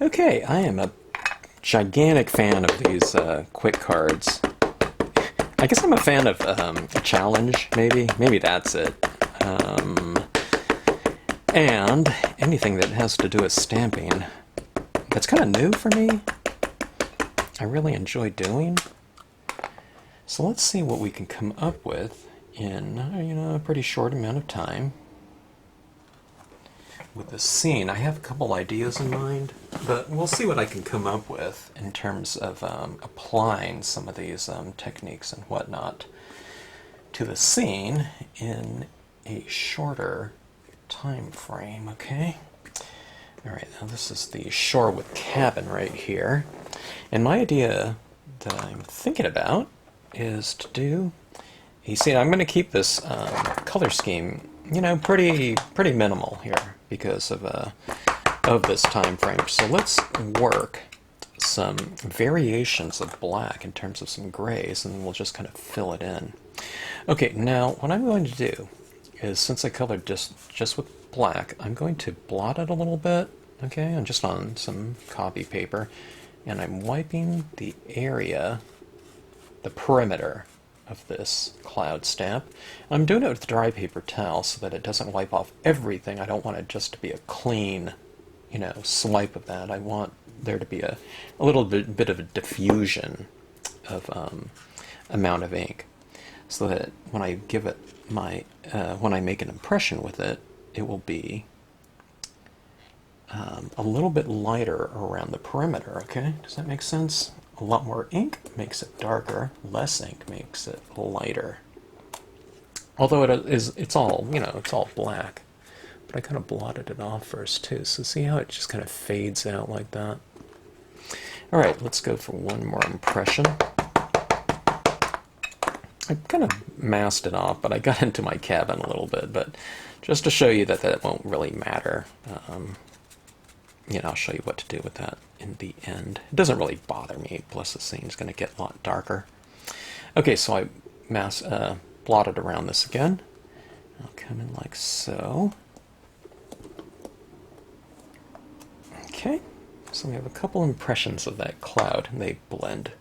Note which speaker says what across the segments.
Speaker 1: Okay, I am a gigantic fan of these quick cards. I guess I'm a fan of a challenge, maybe. Maybe that's it. And anything that has to do with stamping. That's kind of new for me. I really enjoy doing. So let's see what we can come up with in, a pretty short amount of time. With this scene, I have a couple ideas in mind, but we'll see what I can come up with in terms of applying some of these techniques and whatnot to the scene in a shorter time frame, okay? Alright, now this is the shore with cabin right here. And my idea that I'm thinking about is to do, you see, I'm going to keep this color scheme, pretty minimal here because of this time frame. So let's work some variations of black in terms of some grays, and then we'll just kind of fill it in. Okay, now what I'm going to do is, since I colored just with black, I'm going to blot it a little bit, okay, and just on some copy paper, and I'm wiping the area, the perimeter of this cloud stamp. I'm doing it with dry paper towel so that it doesn't wipe off everything. I don't want it just to be a clean, swipe of that. I want there to be a little bit of a diffusion of amount of ink, so that when I give it when I make an impression with it, it will be a little bit lighter around the perimeter, okay? Does that make sense? A lot more ink makes it darker, less ink makes it lighter. Although it's all, it's all black. But I kind of blotted it off first too, so see how it just kind of fades out like that? Alright, let's go for one more impression. I kind of masked it off, but I got into my cabin a little bit, but just to show you that won't really matter. I'll show you what to do with that in the end. It doesn't really bother me, plus the scene's going to get a lot darker. Okay, so I blotted around this again. I'll come in like so. Okay, so we have a couple impressions of that cloud, and they blend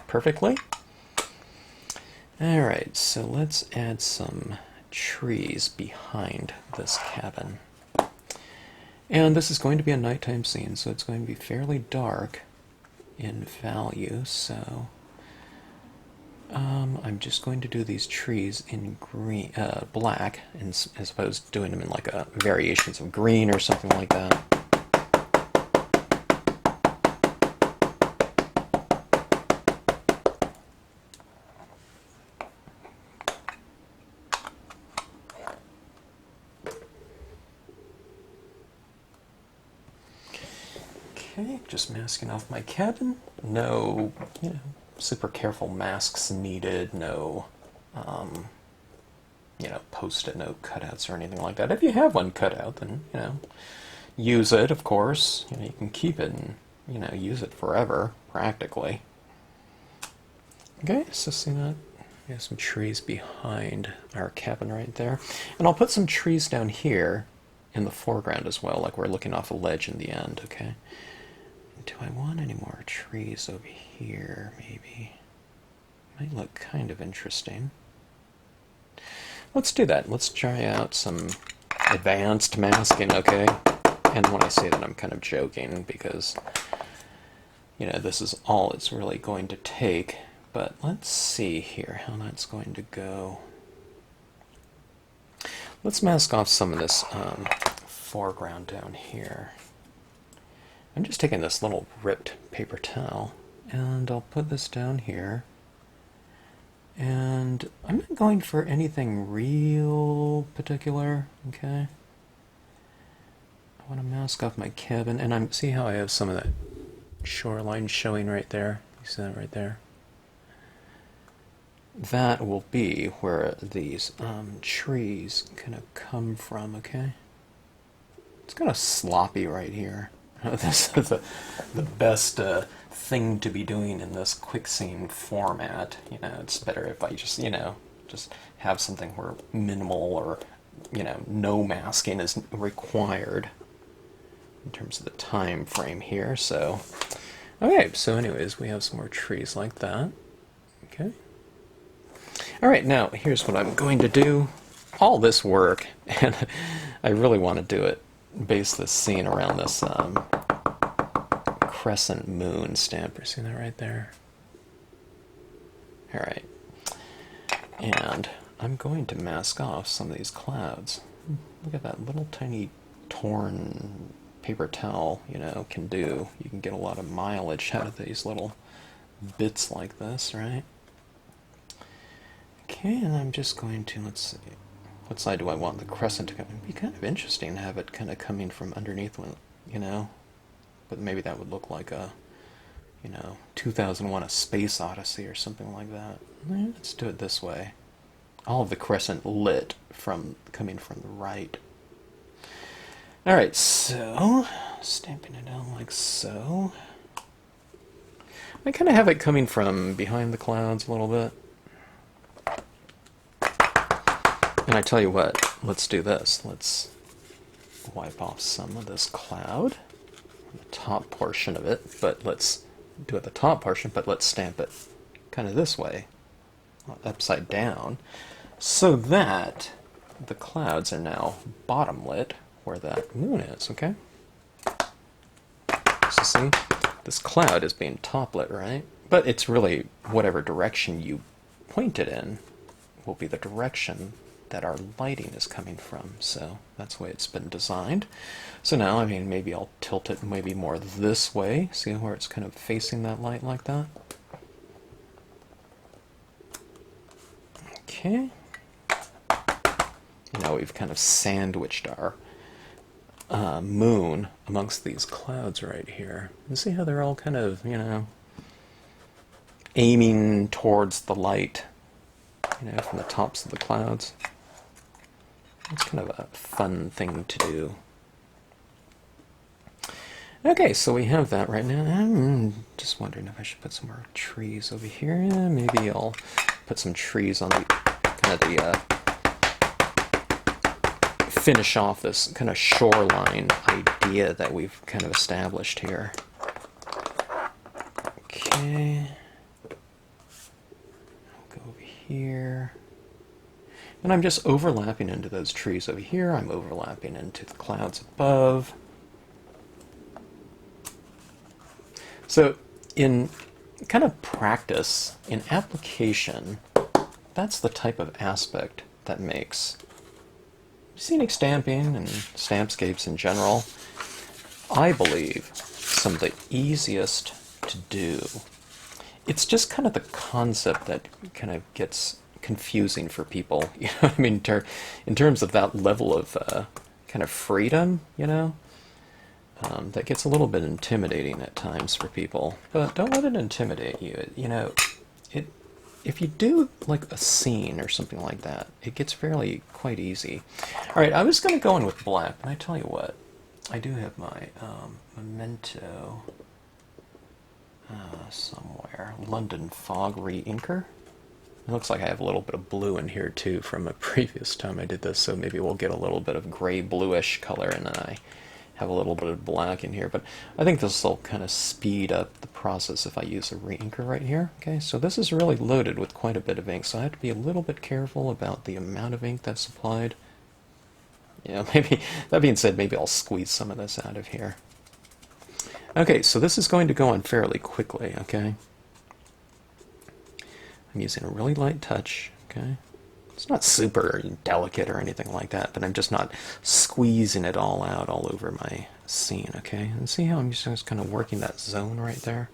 Speaker 1: perfectly. Alright, so let's add some trees behind this cabin. And this is going to be a nighttime scene, so it's going to be fairly dark in value, so I'm just going to do these trees in green, black, as opposed to doing them in like variations of green or something like that. Okay, just masking off my cabin. No, super careful masks needed. No, post-it note cutouts or anything like that. If you have one cut out, then, use it, of course. You can keep it and, use it forever, practically. Okay, so see that? We have some trees behind our cabin right there. And I'll put some trees down here in the foreground as well, like we're looking off a ledge in the end, okay? Do I want any more trees over here, maybe? Might look kind of interesting. Let's do that. Let's try out some advanced masking, okay? And when I say that, I'm kind of joking because, this is all it's really going to take. But let's see here how that's going to go. Let's mask off some of this foreground down here. I'm just taking this little ripped paper towel, and I'll put this down here. And I'm not going for anything real particular, okay? I want to mask off my cabin, and see how I have some of that shoreline showing right there? You see that right there? That will be where these trees kind of come from, okay? It's kind of sloppy right here. This is the best thing to be doing in this quick scene format. It's better if I just, just have something where minimal or, no masking is required. in terms of the time frame here. So, okay, so anyways, we have some more trees like that. Okay. All right, now here's what I'm going to do. All this work, and I really want to do it, base this scene around this Crescent Moon stamp. You see that right there? All right. And I'm going to mask off some of these clouds. Look at that little tiny torn paper towel, you know, can do. You can get a lot of mileage out of these little bits like this, right? Okay, and I'm just going to, let's see, what side do I want the crescent to come? It'd be kind of interesting to have it kind of coming from underneath one, you know? But maybe that would look like a, you know, 2001 A Space Odyssey or something like that. Let's do it this way. All of the crescent lit from coming from the right. Alright, so stamping it down like so. I kind of have it coming from behind the clouds a little bit. And I tell you what, let's do this. Let's wipe off some of this cloud, the top portion of it, but let's do it the top portion, but let's stamp it kind of this way, upside down, so that the clouds are now bottom lit where that moon is, okay? So see, this cloud is being top lit, right? But it's really whatever direction you point it in will be the direction that our lighting is coming from. So that's the way it's been designed. So now, I mean, maybe I'll tilt it maybe more this way. See where it's kind of facing that light like that? Okay. Now we've kind of sandwiched our moon amongst these clouds right here. You see how they're all kind of, you know, aiming towards the light, you know, from the tops of the clouds. It's kind of a fun thing to do. Okay, so we have that right now. I'm just wondering if I should put some more trees over here. Yeah, maybe I'll put some trees on the kind of the finish off this kind of shoreline idea that we've kind of established here. Okay. I'll go over here. And I'm just overlapping into those trees over here. I'm overlapping into the clouds above. So in kind of practice, in application, that's the type of aspect that makes scenic stamping and Stampscapes in general, I believe, some of the easiest to do. It's just kind of the concept that kind of gets confusing for people. You know what I mean? In terms of that level of kind of freedom, you know, that gets a little bit intimidating at times for people. But don't let it intimidate you. You know, if you do like a scene or something like that, it gets fairly quite easy. All right, I was going to go in with black, and I tell you what, I do have my Memento somewhere. London Fog Re-Inker. It looks like I have a little bit of blue in here too from a previous time I did this, so maybe we'll get a little bit of gray-bluish color, and then I have a little bit of black in here, but I think this will kind of speed up the process if I use a re-inker right here. Okay, so this is really loaded with quite a bit of ink, so I have to be a little bit careful about the amount of ink that's applied. Yeah, maybe, that being said, maybe I'll squeeze some of this out of here. Okay, so this is going to go on fairly quickly, okay? I'm using a really light touch, okay? It's not super delicate or anything like that, but I'm just not squeezing it all out all over my scene, okay? And see how I'm just kind of working that zone right there?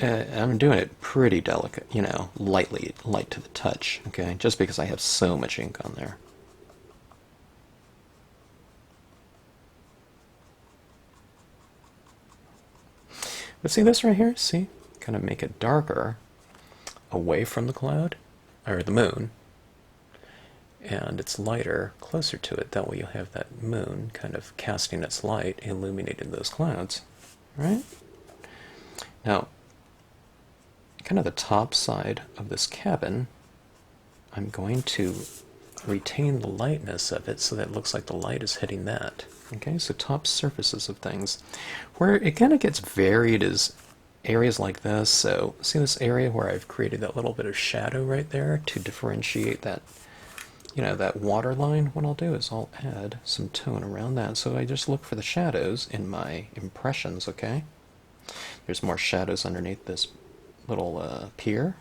Speaker 1: I'm doing it pretty delicate, you know, light to the touch, okay? Just because I have so much ink on there. But see this right here? See? Kind of make it darker away from the cloud, or the moon, and it's lighter closer to it. That way you'll have that moon kind of casting its light, illuminating those clouds, right? Now, kind of the top side of this cabin, I'm going to retain the lightness of it so that it looks like the light is hitting that. Okay, so top surfaces of things. Where it kind of gets varied is areas like this. So see this area where I've created that little bit of shadow right there to differentiate that, you know, that water line. What I'll do is I'll add some tone around that. So I just look for the shadows in my impressions, okay? There's more shadows underneath this little pier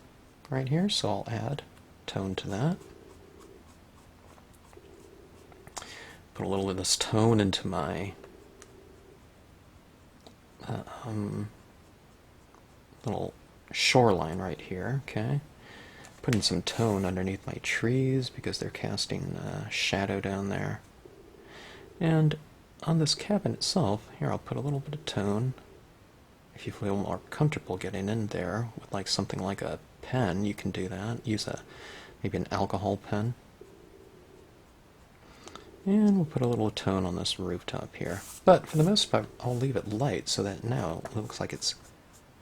Speaker 1: right here, so I'll add tone to that. Put a little of this tone into my little shoreline right here, okay? Putting some tone underneath my trees because they're casting shadow down there. And on this cabin itself, here I'll put a little bit of tone. If you feel more comfortable getting in there with like something like a pen, you can do that. Use maybe an alcohol pen. And we'll put a little tone on this rooftop here. But for the most part, I'll leave it light so that now it looks like it's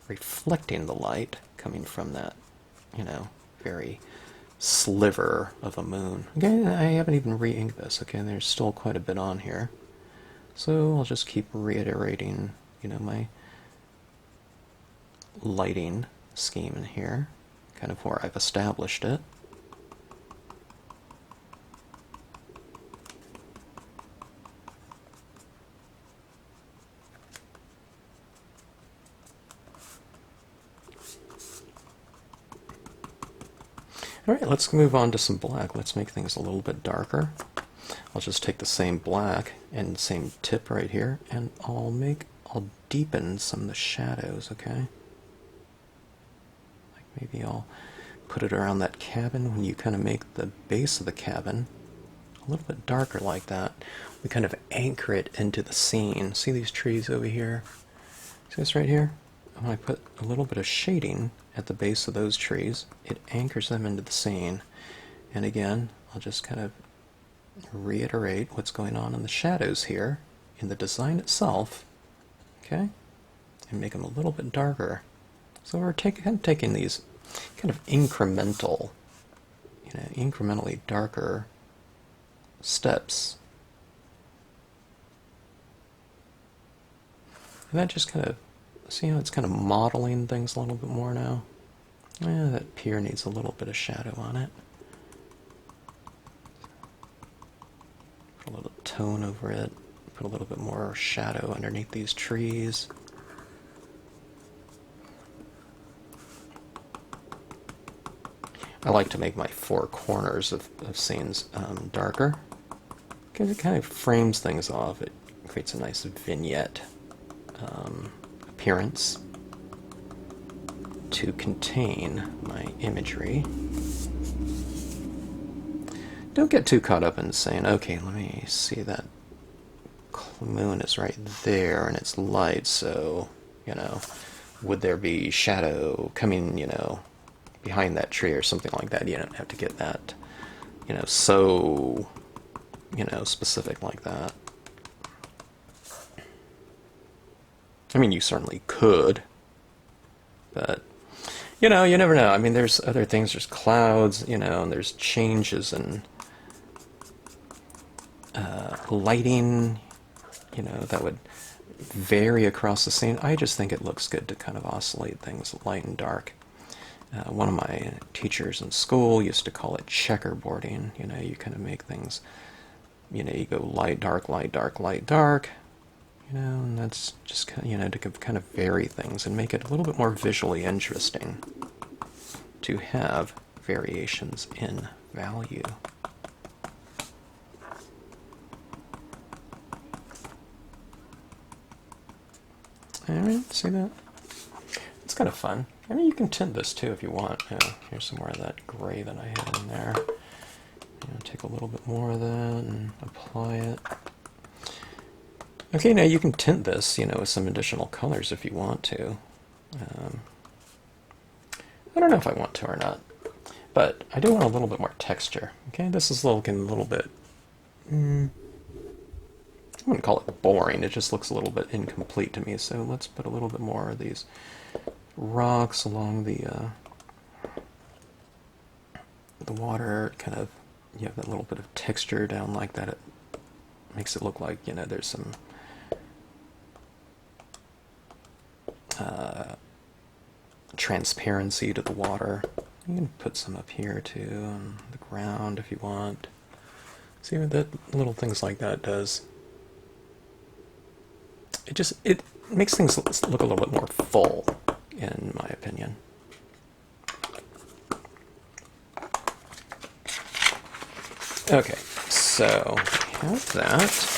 Speaker 1: reflecting the light coming from that, you know, very sliver of a moon. Okay, I haven't even re-inked this, okay, there's still quite a bit on here. So I'll just keep reiterating, you know, my lighting scheme in here, kind of where I've established it. Alright, let's move on to some black. Let's make things a little bit darker. I'll just take the same black and same tip right here, and I'll deepen some of the shadows, okay? Like maybe I'll put it around that cabin. When you kind of make the base of the cabin a little bit darker like that, we kind of anchor it into the scene. See these trees over here? See this right here? When I put a little bit of shading at the base of those trees, it anchors them into the scene. And again, I'll just kind of reiterate what's going on in the shadows here in the design itself, okay, and make them a little bit darker. So we're taking these kind of incremental, you know, incrementally darker steps, and that just kind of, see how it's kind of modeling things a little bit more now? Yeah, that pier needs a little bit of shadow on it. Put a little tone over it. Put a little bit more shadow underneath these trees. I like to make my four corners of scenes darker, because it kind of frames things off. It creates a nice vignette appearance to contain my imagery. Don't get too caught up in saying, okay, let me see that moon is right there and it's light, so, you know, would there be shadow coming, you know, behind that tree or something like that? You don't have to get that, you know, so, you know, specific like that. I mean, you certainly could, but, you know, you never know. I mean, there's other things, there's clouds, you know, and there's changes in lighting, you know, that would vary across the scene. I just think it looks good to kind of oscillate things light and dark. One of my teachers in school used to call it checkerboarding. You know, you kind of make things, you know, you go light, dark, light, dark, light, dark. You know, and that's just kind of, you know, to kind of vary things and make it a little bit more visually interesting to have variations in value. Alright, see that? It's kind of fun. I mean, you can tint this too if you want. You know, here's some more of that gray that I had in there. You know, take a little bit more of that and apply it. Okay, now you can tint this, you know, with some additional colors if you want to. I don't know if I want to or not, but I do want a little bit more texture. Okay, this is looking a little bit, I wouldn't call it boring, it just looks a little bit incomplete to me, so let's put a little bit more of these rocks along the water, kind of you have that little bit of texture down like that. It makes it look like, you know, there's some transparency to the water. You can put some up here too on the ground if you want. See what that little things like that does. It makes things look a little bit more full, in my opinion. Okay, so we have that.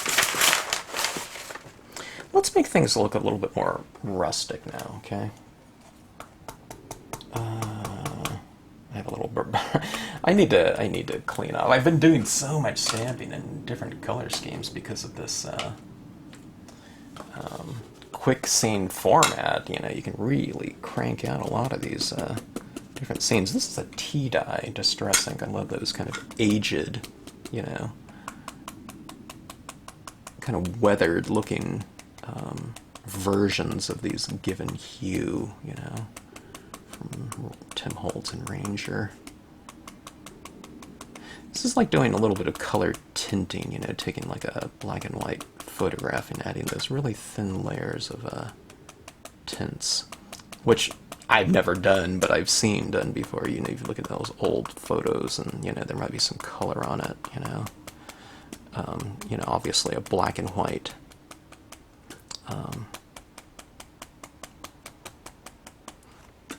Speaker 1: Let's make things look a little bit more rustic now, okay? I have a little I need to clean up. I've been doing so much stamping in different color schemes because of this quick scene format. You know, you can really crank out a lot of these different scenes. This is a tea dye distress ink. I love those kind of aged, you know, kind of weathered looking versions of these given hue, you know, from Tim Holtz and Ranger. This is like doing a little bit of color tinting, you know, taking like a black and white photograph and adding those really thin layers of tints, which I've never done, but I've seen done before. You know, if you look at those old photos and, you know, there might be some color on it, you know. You know, obviously a black and white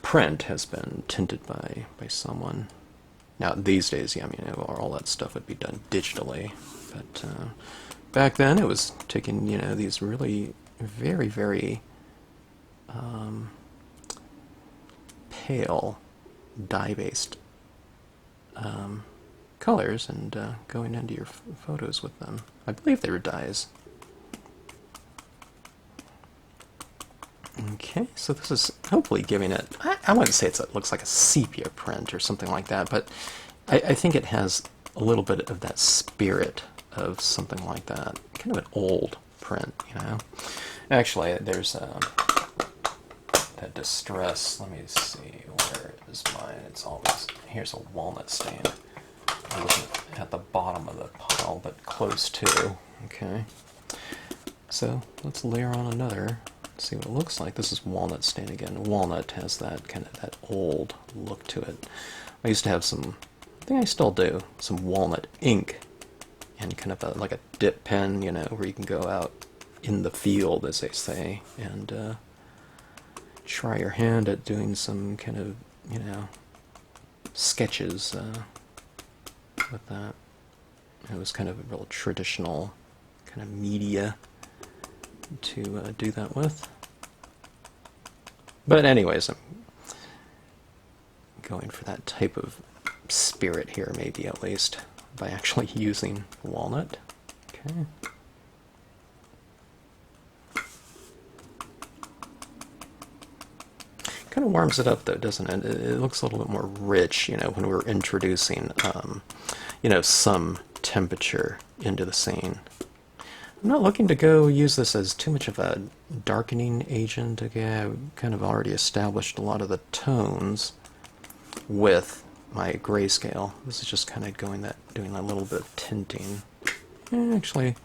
Speaker 1: print has been tinted by someone. Now, these days, yeah, I mean, all that stuff would be done digitally, but back then it was taking, you know, these really very, very pale dye-based colors and going into your photos with them. I believe they were dyes. Okay, so this is hopefully giving it, I wouldn't say it looks like a sepia print or something like that, but I think it has a little bit of that spirit of something like that. Kind of an old print, you know. Actually, there's that distress. Let me see, where is mine? It's always, here's a walnut stain. I wasn't at the bottom of the pile, but close to. Okay, so let's layer on another. See what it looks like. This is walnut stain again. Walnut has that kind of that old look to it. I used to have some, I think I still do, some walnut ink and kind of like a dip pen, you know, where you can go out in the field, as they say, and try your hand at doing some kind of, you know, sketches with that. It was kind of a real traditional kind of media to do that with. But anyways, I'm going for that type of spirit here, maybe at least, by actually using walnut. Okay. Kind of warms it up though, doesn't it? It looks a little bit more rich, you know, when we're introducing, you know, some temperature into the scene. I'm not looking to go use this as too much of a darkening agent. Okay, I've kind of already established a lot of the tones with my grayscale. This is just kind of doing a little bit of tinting. Actually,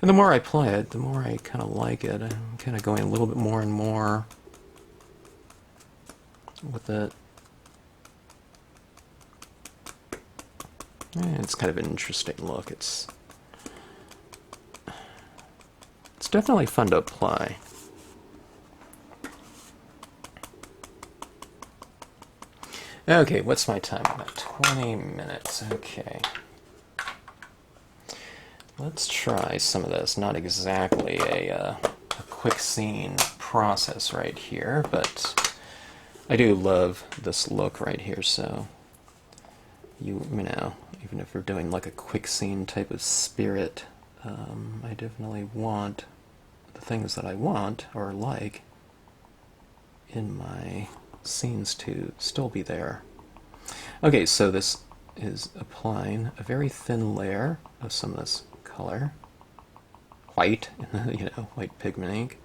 Speaker 1: and the more I apply it, the more I kind of like it. I'm kind of going a little bit more and more with it. It's kind of an interesting look. It's definitely fun to apply. Okay, what's my time? About 20 minutes. Okay. Let's try some of this. Not exactly a quick scene process right here, but I do love this look right here, so you know, even if we're doing like a quick scene type of spirit, I definitely want the things that I want or like in my scenes to still be there. Okay, so this is applying a very thin layer of some of this color, white, you know, white pigment ink,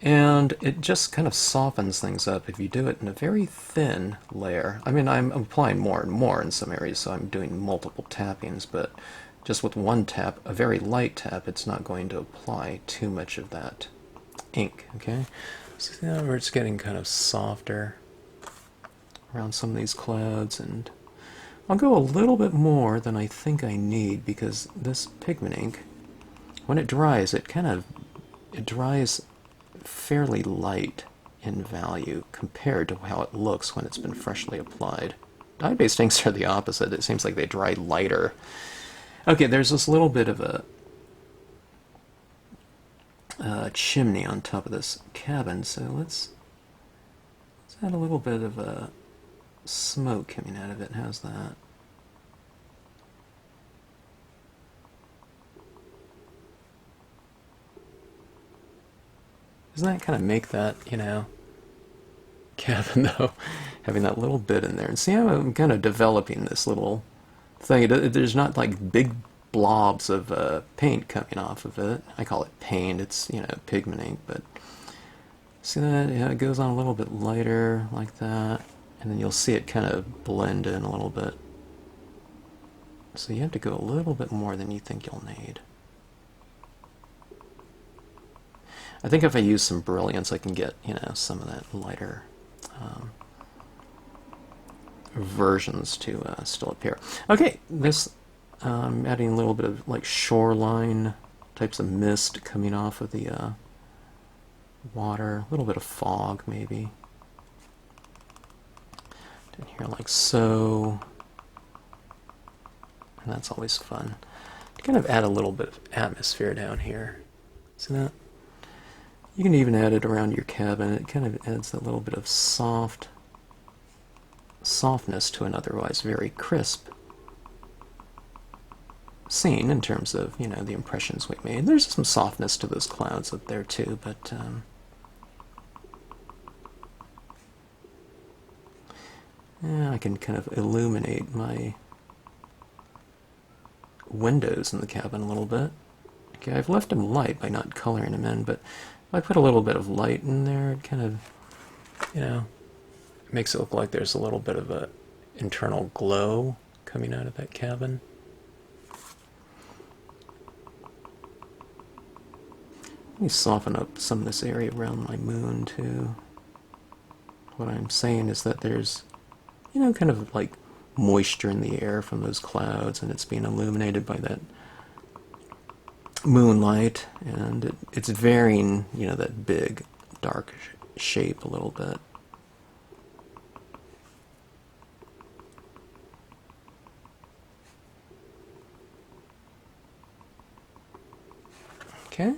Speaker 1: And it just kind of softens things up if you do it in a very thin layer. I mean, I'm applying more and more in some areas, so I'm doing multiple tappings, but just with one tap, a very light tap, it's not going to apply too much of that ink, okay? So now where it's getting kind of softer around some of these clouds, and I'll go a little bit more than I think I need because this pigment ink, when it dries, it dries fairly light in value compared to how it looks when it's been freshly applied. Dye-based inks are the opposite. It seems like they dry lighter. Okay, there's this little bit of a chimney on top of this cabin, so let's add a little bit of a smoke coming out of it. How's that? Doesn't that kind of make that, you know, cabin, though, having that little bit in there? And see how I'm kind of developing this little thing. There's not like big blobs of paint coming off of it. I call it paint. It's, you know, pigment ink, but see that? Yeah, it goes on a little bit lighter like that, and then you'll see it kind of blend in a little bit. So you have to go a little bit more than you think you'll need. I think if I use some brilliance, I can get, you know, some of that lighter versions to still appear. Okay, this I'm adding a little bit of like shoreline types of mist coming off of the water, a little bit of fog maybe. Down here like so, and that's always fun. To kind of add a little bit of atmosphere down here. See that? You can even add it around your cabin. It kind of adds a little bit of softness to an otherwise very crisp scene in terms of, you know, the impressions we made. There's some softness to those clouds up there too, but yeah, I can kind of illuminate my windows in the cabin a little bit. Okay, I've left them light by not coloring them in, but if I put a little bit of light in there, it kind of, you know, makes it look like there's a little bit of a internal glow coming out of that cabin. Let me soften up some of this area around my moon too. What I'm saying is that there's, you know, kind of like moisture in the air from those clouds, and it's being illuminated by that moonlight, and it's varying, you know, that big dark shape a little bit. Okay.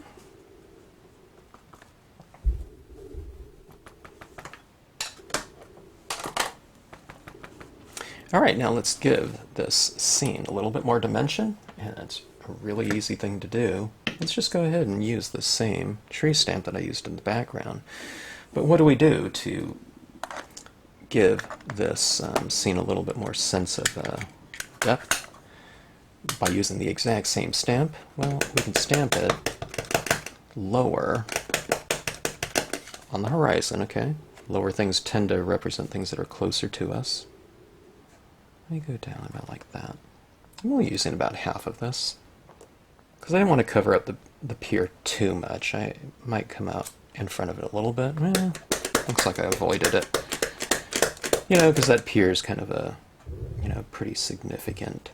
Speaker 1: Alright, now let's give this scene a little bit more dimension, and it's a really easy thing to do. Let's just go ahead and use the same tree stamp that I used in the background. But what do we do to give this scene a little bit more sense of depth by using the exact same stamp? Well, we can stamp it lower on the horizon, okay? Lower things tend to represent things that are closer to us. Let me go down about like that. I'm only using about half of this because I didn't want to cover up the pier too much. I might come out in front of it a little bit. Looks like I avoided it. You know, because that pier is kind of a, you know, pretty significant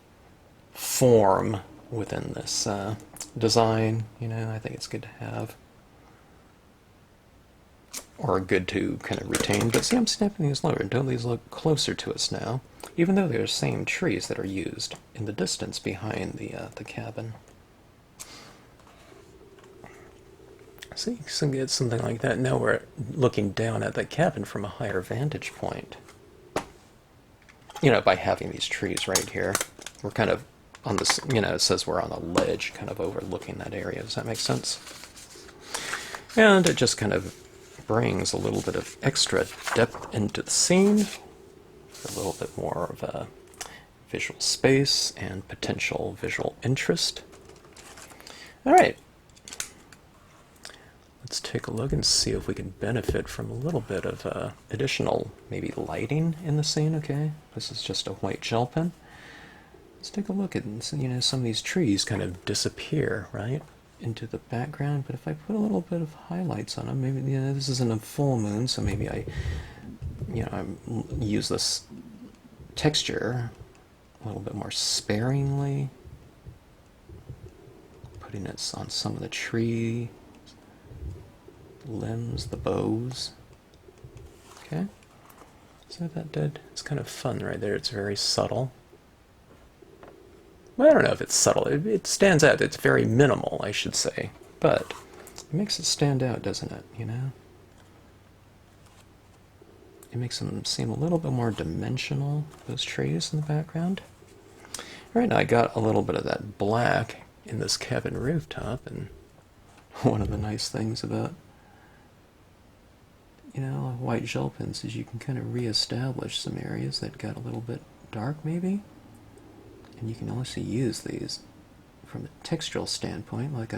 Speaker 1: form within this design. You know, I think it's good to have, or good to kind of retain. But see, I'm snapping these lower. Don't these look closer to us now? Even though they're the same trees that are used in the distance behind the cabin. So you can get something like that. Now we're looking down at the cabin from a higher vantage point. You know, by having these trees right here. We're kind of on this, you know, it says we're on a ledge kind of overlooking that area. Does that make sense? And it just kind of brings a little bit of extra depth into the scene. A little bit more of a visual space and potential visual interest. All right. let's take a look and see if we can benefit from a little bit of additional maybe lighting in the scene. Okay, this is just a white gel pen. Let's take a look at, some of these trees kind of disappear, right, into the background. But if I put a little bit of highlights on them, maybe, this isn't a full moon, so maybe I use this texture a little bit more sparingly, putting it on some of the tree limbs, the boughs. Okay, so that did, it's kind of fun right there. It's very subtle. Well, I don't know if it's subtle. It stands out. It's very minimal, I should say. But it makes it stand out, doesn't it? It makes them seem a little bit more dimensional, those trees in the background. All right, now I got a little bit of that black in this cabin rooftop, and one of the nice things about white gel pens is you can kind of reestablish some areas that got a little bit dark maybe. And you can also use these from a textural standpoint, like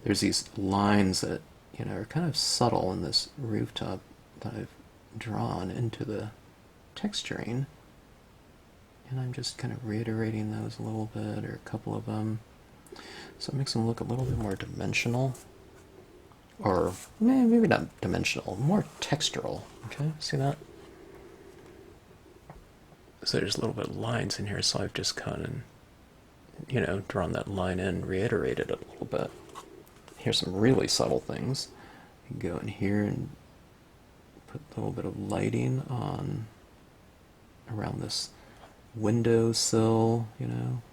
Speaker 1: there's these lines that, are kind of subtle in this rooftop that I've drawn into the texturing. And I'm just kind of reiterating those a little bit, or a couple of them. So it makes them look a little bit more dimensional. Or maybe not dimensional, more textural. Okay, see that? So there's a little bit of lines in here, so I've just kind of, drawn that line in, reiterated it a little bit. Here's some really subtle things. You can go in here and put a little bit of lighting on around this windowsill.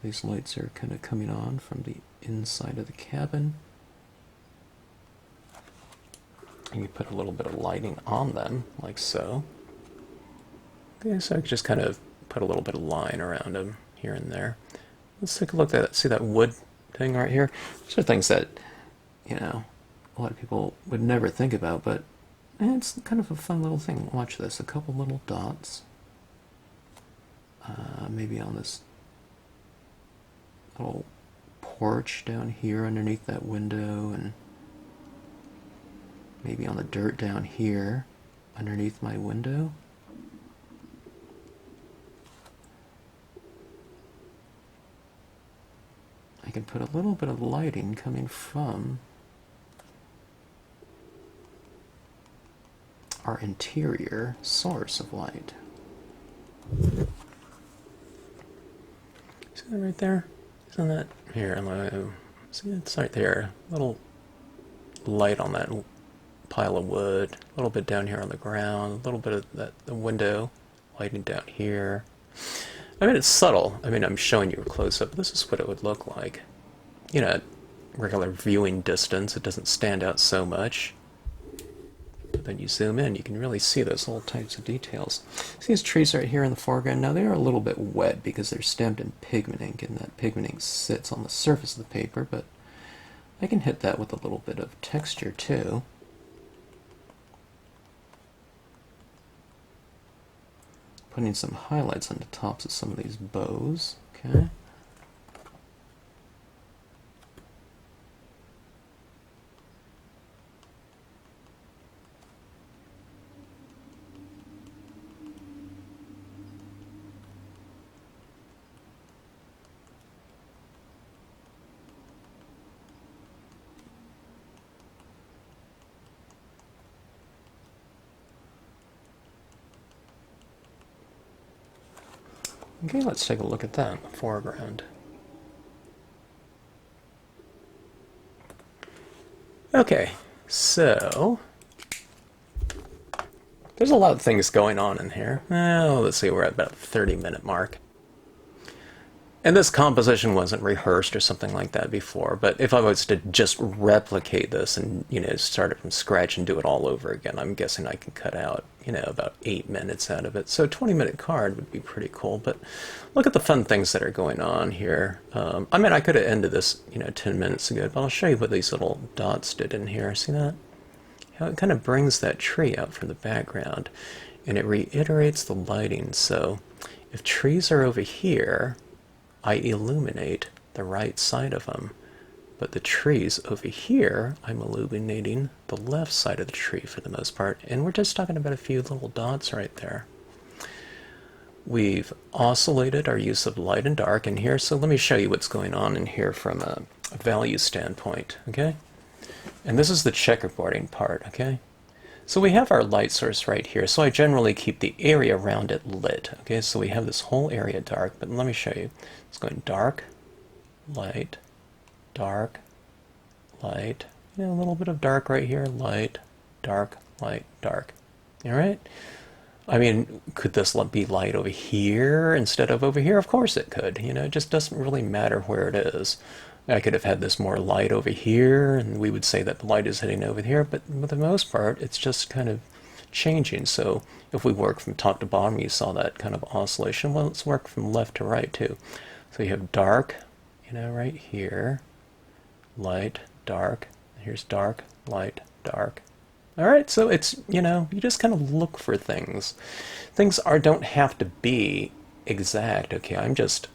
Speaker 1: These lights are kind of coming on from the inside of the cabin. And you put a little bit of lighting on them, like so. Okay, so I just kind of put a little bit of line around them here and there. Let's take a look at that. See that wood thing right here? These are things that, a lot of people would never think about, but it's kind of a fun little thing. Watch this. A couple little dots. Maybe on this little porch down here underneath that window, and maybe on the dirt down here underneath my window. I can put a little bit of lighting coming from our interior source of light. See that right there? Isn't that here? See, it's right there. A little light on that pile of wood. A little bit down here on the ground. A little bit of the window lighting down here. It's subtle. I'm showing you a close-up. This is what it would look like. At regular viewing distance, it doesn't stand out so much. But then you zoom in, you can really see those little types of details. See these trees right here in the foreground? Now, they are a little bit wet because they're stamped in pigment ink, and that pigment ink sits on the surface of the paper, but I can hit that with a little bit of texture, too. Putting some highlights on the tops of some of these bows. Okay. Okay, let's take a look at that foreground. Okay, so there's a lot of things going on in here. Well, let's see, we're at about the 30-minute mark. And this composition wasn't rehearsed or something like that before, but if I was to just replicate this and, start it from scratch and do it all over again, I'm guessing I can cut out, about 8 minutes out of it. So a 20-minute card would be pretty cool, but look at the fun things that are going on here. I could have ended this, 10 minutes ago, but I'll show you what these little dots did in here. See that? How it kind of brings that tree out from the background, and it reiterates the lighting. So if trees are over here, I illuminate the right side of them. But the trees over here, I'm illuminating the left side of the tree for the most part, and we're just talking about a few little dots right there. We've oscillated our use of light and dark in here, so let me show you what's going on in here from a value standpoint, okay? And this is the checkerboarding part, okay? So we have our light source right here, so I generally keep the area around it lit, okay? So we have this whole area dark, but let me show you. It's going dark, light, dark, light, a little bit of dark right here, light, dark, dark. All right? I mean, could this be light over here instead of over here? Of course it could. It just doesn't really matter where it is. I could have had this more light over here, and we would say that the light is hitting over here, but for the most part, it's just kind of changing. So if we work from top to bottom, you saw that kind of oscillation. Well, let's work from left to right, too. So you have dark, right here, light, dark, here's dark, light, dark. All right, so it's, you just kind of look for things. Things don't have to be exact, okay? I just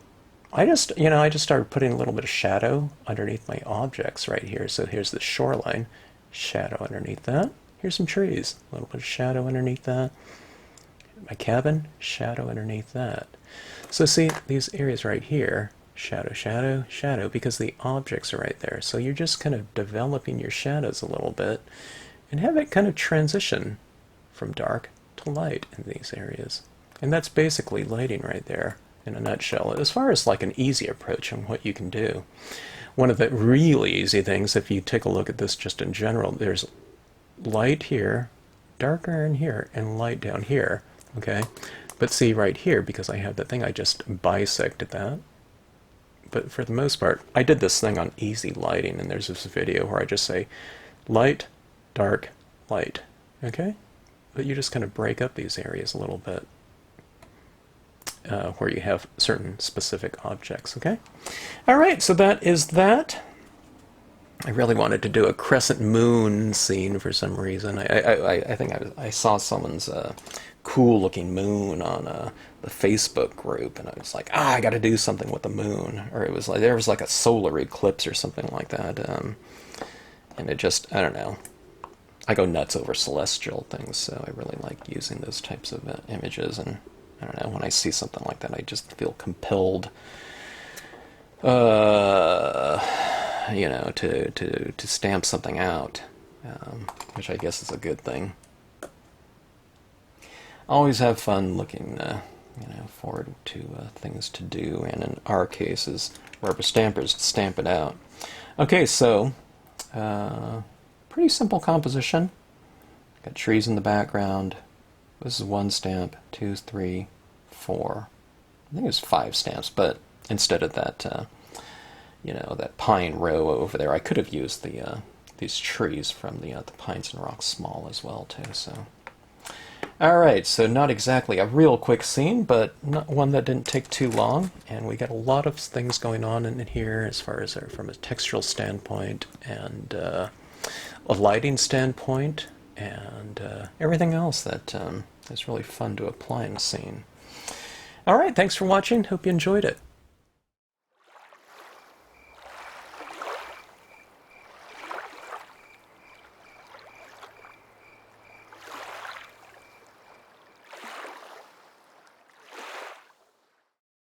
Speaker 1: started putting a little bit of shadow underneath my objects right here. So here's the shoreline, shadow underneath that. Here's some trees, a little bit of shadow underneath that. My cabin, shadow underneath that. So see, these areas right here, shadow, shadow, shadow, because the objects are right there. So you're just kind of developing your shadows a little bit and have it kind of transition from dark to light in these areas. And that's basically lighting right there in a nutshell, as far as like an easy approach on what you can do. One of the really easy things, if you take a look at this just in general, there's light here, darker in here, and light down here, okay? But see right here, because I have the thing, I just bisected that. But for the most part, I did this thing on easy lighting, and there's this video where I just say light, dark, light, okay? But you just kind of break up these areas a little bit where you have certain specific objects, okay? All right, so that is that. I really wanted to do a Crescent Moon scene for some reason. I think I saw someone's cool-looking moon on the Facebook group, and I was like, I got to do something with the moon. Or it was like there was like a solar eclipse or something like that, and it just, I don't know. I go nuts over celestial things, so I really like using those types of images, and I don't know, when I see something like that, I just feel compelled, to stamp something out, which I guess is a good thing. Always have fun looking, forward to things to do, and in our case, as rubber stampers, to stamp it out. Okay, so pretty simple composition. Got trees in the background. This is one stamp, 2, 3, 4. I think it was 5 stamps, but instead of that, that pine row over there, I could have used these trees from the Pines and Rocks Small as well too. So, all right, so not exactly a real quick scene, but not one that didn't take too long, and we got a lot of things going on in here as far as from a textural standpoint and a lighting standpoint, and everything else that is really fun to apply in a scene. All right, thanks for watching. Hope you enjoyed it.